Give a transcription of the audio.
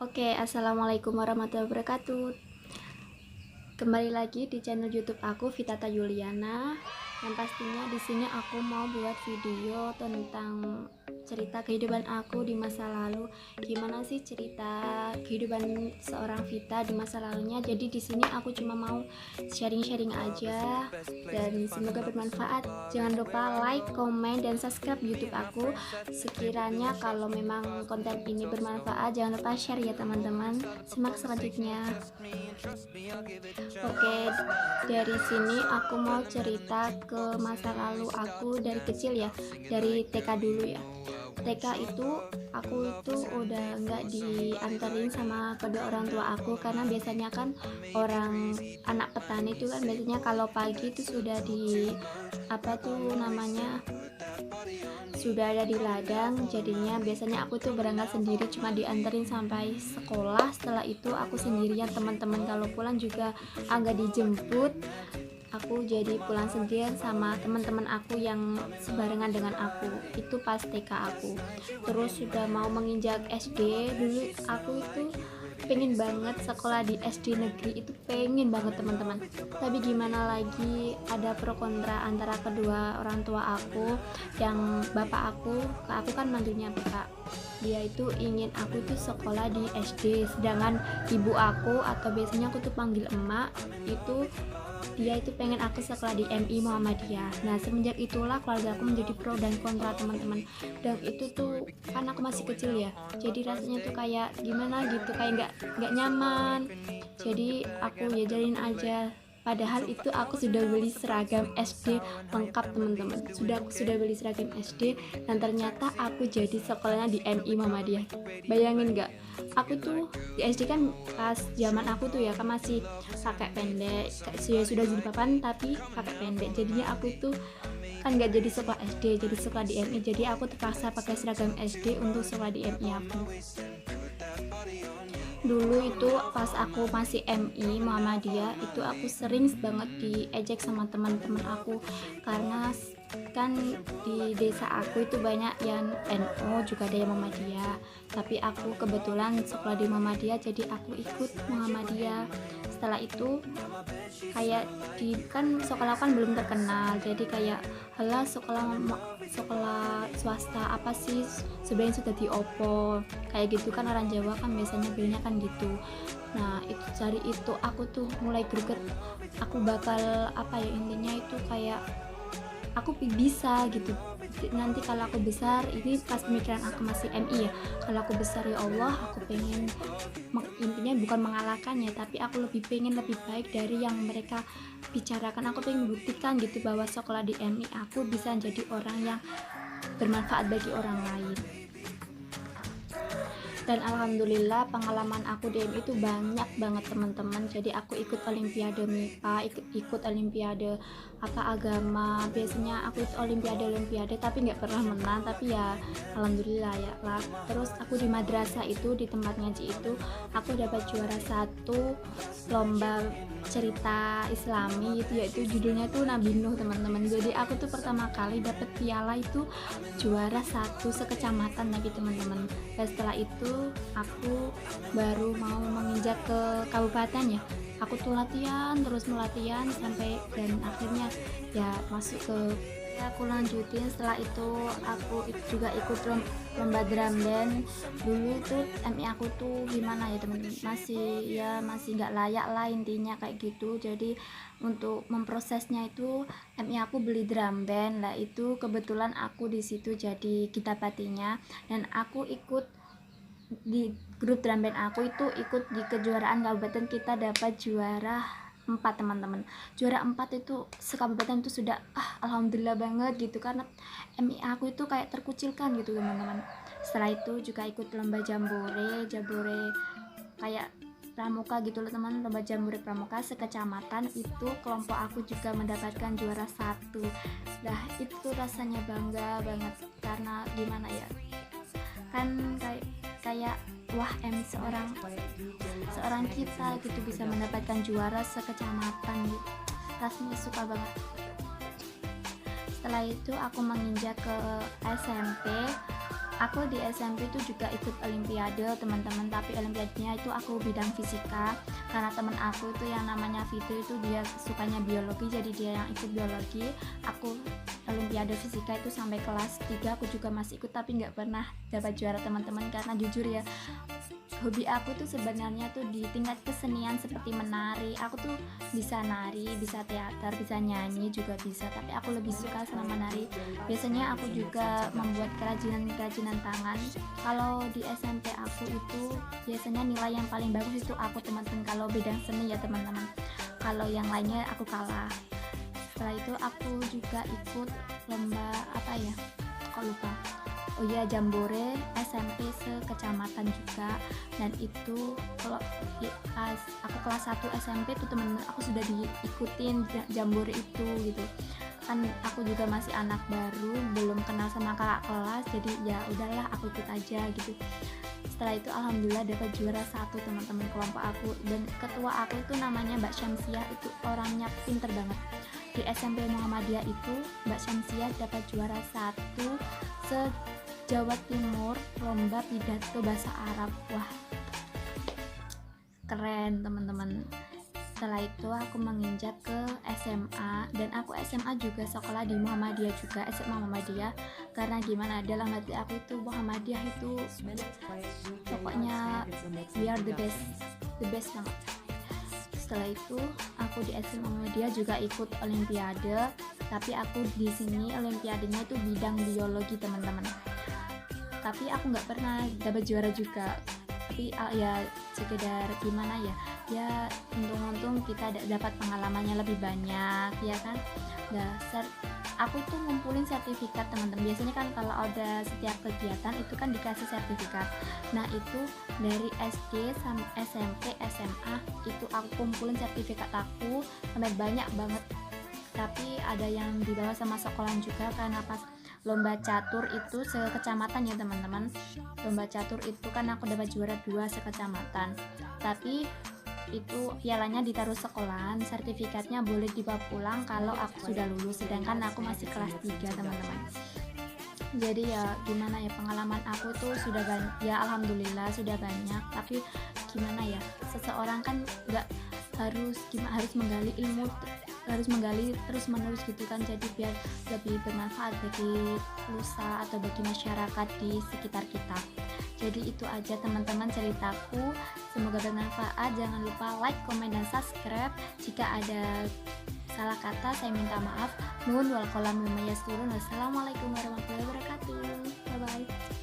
Oke, assalamualaikum warahmatullahi wabarakatuh. Kembali lagi di channel YouTube aku, Vitata Yuliana. Yang pastinya di sini aku mau buat video tentang cerita kehidupan aku di masa lalu. Gimana sih cerita kehidupan seorang Vita di masa lalunya? Jadi di sini aku cuma mau sharing-sharing aja dan semoga bermanfaat. Jangan lupa like, komen, dan subscribe YouTube aku. Sekiranya kalau memang konten ini bermanfaat, jangan lupa share ya teman-teman. Simak selanjutnya. Oke, dari sini aku mau cerita ke masa lalu aku dari kecil ya, dari TK dulu ya. TK itu aku itu udah nggak dianterin sama kedua orang tua aku, karena biasanya kan orang anak petani itu kan biasanya kalau pagi itu sudah di apa tuh namanya, sudah ada di ladang. Jadinya biasanya aku tuh berangkat sendiri, cuma dianterin sampai sekolah. Setelah itu aku sendirian, teman-teman kalau pulang juga agak dijemput. Aku jadi pulang sendirian sama teman-teman aku yang sebarengan dengan aku. Itu pas TK aku. Terus sudah mau menginjak SD, dulu aku itu pengen banget sekolah di SD negeri, itu pengen banget teman-teman. Tapi gimana lagi, ada pro kontra antara kedua orang tua aku. Yang bapak aku, ke aku kan mantunya bapak, dia itu ingin aku itu sekolah di SD, sedangkan ibu aku atau biasanya aku tuh panggil emak itu, dia itu pengen aku sekolah di MI Muhammadiyah. Nah semenjak itulah keluarga aku menjadi pro dan kontra teman-teman. Dan itu tuh kan aku masih kecil ya, jadi rasanya tuh kayak gimana gitu, kayak nggak nyaman. Jadi aku ya jalin aja. Padahal itu aku sudah beli seragam SD lengkap teman-teman. Aku sudah beli seragam SD, dan ternyata aku jadi sekolahnya di MI Muhammadiyah. Bayangin nggak? Aku tuh di SD kan pas zaman aku tuh ya kan masih pakai pendek, sudah jadi papan tapi pakai pendek. Jadinya aku tuh kan nggak jadi sekolah SD, jadi sekolah di MI. Jadi aku terpaksa pakai seragam SD untuk sekolah di MI aku. Dulu itu pas aku masih MI Muhammadiyah, itu aku sering banget diejek sama teman-teman aku, karena kan di desa aku itu banyak yang NU, juga ada yang Muhammadiyah. Tapi aku kebetulan sekolah di Muhammadiyah, jadi aku ikut Muhammadiyah. Setelah itu kayak di kan sekolah kan belum terkenal, jadi kayak halah sekolah swasta apa sih, sebenarnya sudah diopo kayak gitu kan, orang Jawa kan biasanya bilangnya kan gitu. Nah itu dari itu aku tuh mulai greget, aku bakal apa ya, intinya itu kayak aku bisa gitu nanti kalau aku besar. Ini pas pemikiran aku masih MI ya, kalau aku besar ya Allah aku pengen intinya bukan mengalahkan ya, tapi aku lebih pengen lebih baik dari yang mereka bicarakan. Aku pengen buktikan gitu bahwa sekolah di MI aku bisa jadi orang yang bermanfaat bagi orang lain. Dan alhamdulillah pengalaman aku di MI itu banyak banget teman-teman. Jadi aku ikut olimpiade MIPA, ikut olimpiade apa agama. Biasanya aku ikut olimpiade tapi nggak pernah menang, tapi ya alhamdulillah ya lah. Terus aku di madrasah itu, di tempat ngaji itu, aku dapat juara satu lomba cerita Islami gitu, yaitu judulnya tuh Nabi Nuh teman-teman. Jadi aku tuh pertama kali dapat piala itu juara satu sekecamatan lagi teman-teman. Dan setelah itu aku baru mau menginjak ke kabupaten ya, aku tuh latihan terus melatihan sampai dan akhirnya ya masuk ke ya, aku lanjutin. Setelah itu aku juga ikut lomba drum band. Dulu itu MI aku tuh gimana ya teman-teman, masih nggak layak lah intinya kayak gitu. Jadi untuk memprosesnya itu MI aku beli drum band lah, itu kebetulan aku di situ jadi gitar patinya, dan aku ikut di grup drum band aku itu ikut di kejuaraan kabupaten. Kita dapat juara 4 teman-teman. Juara 4 itu sekabupaten itu sudah alhamdulillah banget gitu, karena MI aku itu kayak terkucilkan gitu teman-teman. Setelah itu juga ikut lomba jambore kayak pramuka gitu loh teman, lomba jambore pramuka sekecamatan. Itu kelompok aku juga mendapatkan juara satu. Nah itu rasanya bangga banget, karena gimana ya, kan kayak wah seorang kita gitu bisa mendapatkan juara sekecamatan gitu, rasanya suka banget. Setelah itu aku menginjak ke SMP. Aku di SMP itu juga ikut olimpiade teman-teman, tapi olimpiadenya itu aku bidang fisika, karena teman aku itu yang namanya Fitri itu dia sukanya biologi, jadi dia yang ikut biologi. Aku olimpiade fisika itu sampai kelas 3 aku juga masih ikut, tapi nggak pernah dapat juara teman-teman, karena jujur ya, hobi aku tuh sebenarnya tuh di tingkat kesenian seperti menari. Aku tuh bisa nari, bisa teater, bisa nyanyi juga bisa, tapi aku lebih suka sama menari. Biasanya aku juga membuat kerajinan tangan. Kalau di SMP aku itu biasanya nilai yang paling bagus itu aku teman-teman, kalau bidang seni ya teman-teman. Kalau yang lainnya aku kalah. Setelah itu aku juga ikut lomba apa ya, kok lupa, oh iya, jambore SMP sekecamatan juga. Dan itu kalau pas aku kelas 1 SMP tuh temen-temen aku sudah diikutin jambore itu gitu kan. Aku juga masih anak baru, belum kenal sama kakak kelas, jadi ya udahlah aku ikut aja gitu. Setelah itu alhamdulillah dapat juara 1 teman-teman kelompok aku, dan ketua aku itu namanya Mbak Syamsiah, itu orangnya pinter banget. Di SMP Muhammadiyah itu Mbak Syamsiah dapat juara 1 Jawa Timur lomba pidato bahasa Arab. Wah, keren teman-teman. Setelah itu aku menginjak ke SMA, dan aku SMA juga sekolah di Muhammadiyah juga, SMA Muhammadiyah. Karena gimana, dalam hati aku itu Muhammadiyah itu pokoknya we are the best banget. Setelah itu aku di SMA Muhammadiyah juga ikut olimpiade, tapi aku di sini olimpiadenya itu bidang biologi teman-teman. Tapi aku nggak pernah dapat juara juga, tapi ya sekedar gimana ya, untung-untung kita dapat pengalamannya lebih banyak ya kan. Aku tuh ngumpulin sertifikat teman-teman. Biasanya kan kalau ada setiap kegiatan itu kan dikasih sertifikat. Nah itu dari SD sampai SMP SMA itu aku kumpulin sertifikat aku sampai banyak banget. Tapi ada yang dibawa sama sekolah juga, karena pas lomba catur itu sekecamatan ya teman-teman. Lomba catur itu kan aku dapat juara 2 sekecamatan, tapi itu pialanya ditaruh sekolahan, sertifikatnya boleh dibawa pulang kalau aku sudah lulus, sedangkan aku masih kelas 3 teman-teman. Jadi ya gimana ya, pengalaman aku tuh sudah banyak ya, alhamdulillah sudah banyak. Tapi gimana ya, seseorang kan nggak harus menggali ilmu, harus menggali terus menerus gitu kan, jadi biar lebih bermanfaat bagi lusa atau bagi masyarakat di sekitar kita. Jadi itu aja teman-teman ceritaku, semoga bermanfaat. Jangan lupa like, komen, dan subscribe. Jika ada salah kata saya minta maaf. Nun wal qalam mimma yasturun. Wassalamualaikum warahmatullahi wabarakatuh. Bye bye.